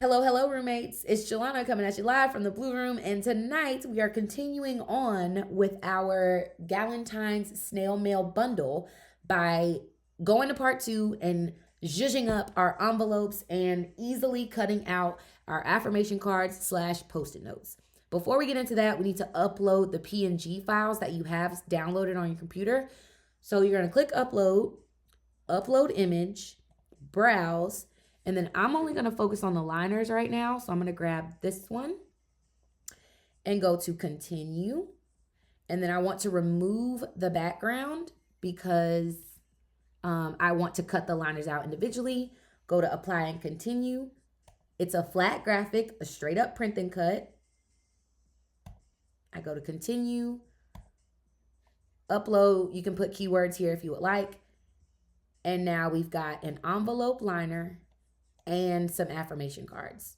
Hello, hello, roommates. It's Jelana coming at you live from the Blue Room, and tonight we are continuing on with our Galentine's Snail Mail bundle by going to part 2 and zhuzhing up our envelopes and easily cutting out our affirmation cards / post-it notes. Before we get into that, we need to upload the PNG files that you have downloaded on your computer. So you're going to click upload, upload image, browse, and then I'm only going to focus on the liners right now. So I'm going to grab this one and go to continue. And then I want to remove the background because I want to cut the liners out individually. Go to apply and continue. It's a flat graphic, a straight up print and cut. I go to continue. Upload. You can put keywords here if you would like. And now we've got an envelope liner and some affirmation cards.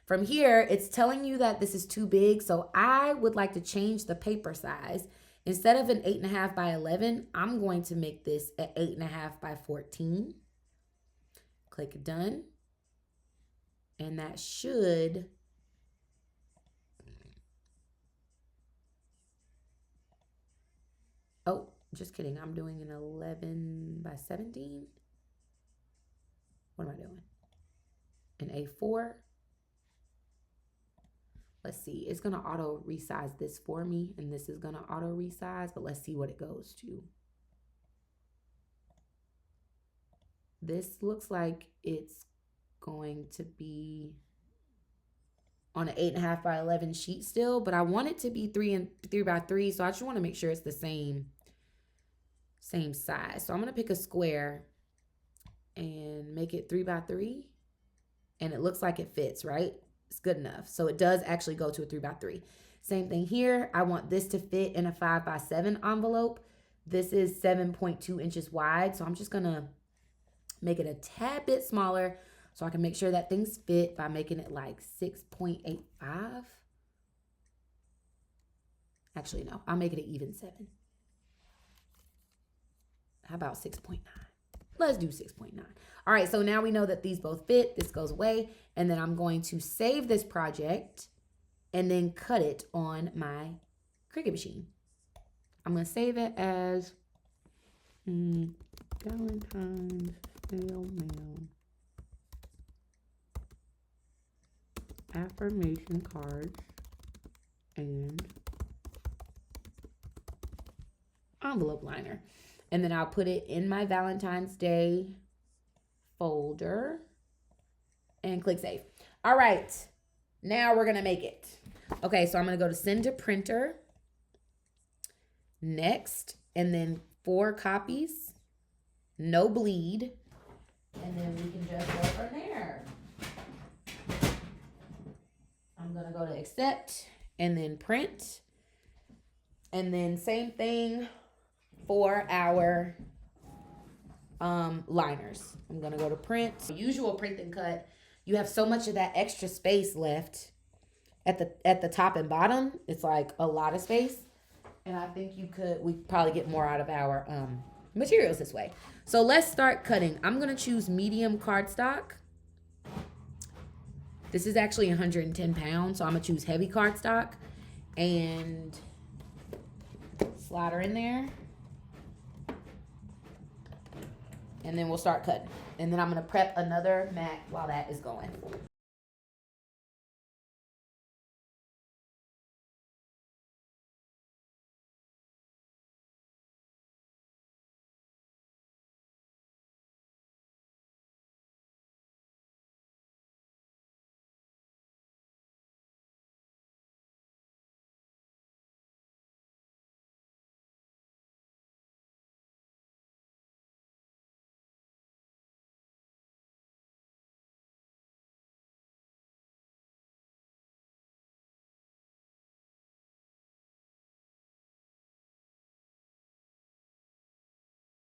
From here, it's telling you that this is too big, so I would like to change the paper size. Instead of an 8.5 by 11, I'm going to make this an 8.5 by 14. Click done. And that should oh, just kidding. I'm doing an 11 by 17. What am I doing? An A4. Let's see. It's going to auto resize this for me, and this is going to auto resize, but let's see what it goes to. This looks like it's going to be on an 8.5 by 11 sheet still, but I want it to be 3 by 3, so I just want to make sure it's the same size. So I'm going to pick a square and make it 3 by 3, and it looks like it fits, right? It's good enough. So it does actually go to a 3 by 3. Same thing here. I want this to fit in a 5 by 7 envelope. This is 7.2 inches wide, so I'm just gonna make it a tad bit smaller so I can make sure that things fit by making it like 6.85. Actually, no, I'll make it an even 7. How about 6.9? Let's do 6.9. All right, so now we know that these both fit. This goes away, and then I'm going to save this project and then cut it on my Cricut machine. I'm going to save it as Galentine's Snail Mail affirmation cards and envelope liner. And then I'll put it in my Valentine's Day folder and click save. All right, now we're going to make it. Okay, so I'm going to go to send to printer, next, and then 4 copies, no bleed, and then we can just go from there. I'm going to go to accept and then print, and then same thing for our liners. I'm gonna go to print. Usual print and cut. You have so much of that extra space left at the top and bottom. It's like a lot of space, and I think we probably get more out of our materials this way. So let's start cutting. I'm gonna choose medium cardstock. This is actually 110 pounds, so I'm gonna choose heavy cardstock and slide her in there. And then we'll start cutting. And then I'm going to prep another mat while that is going.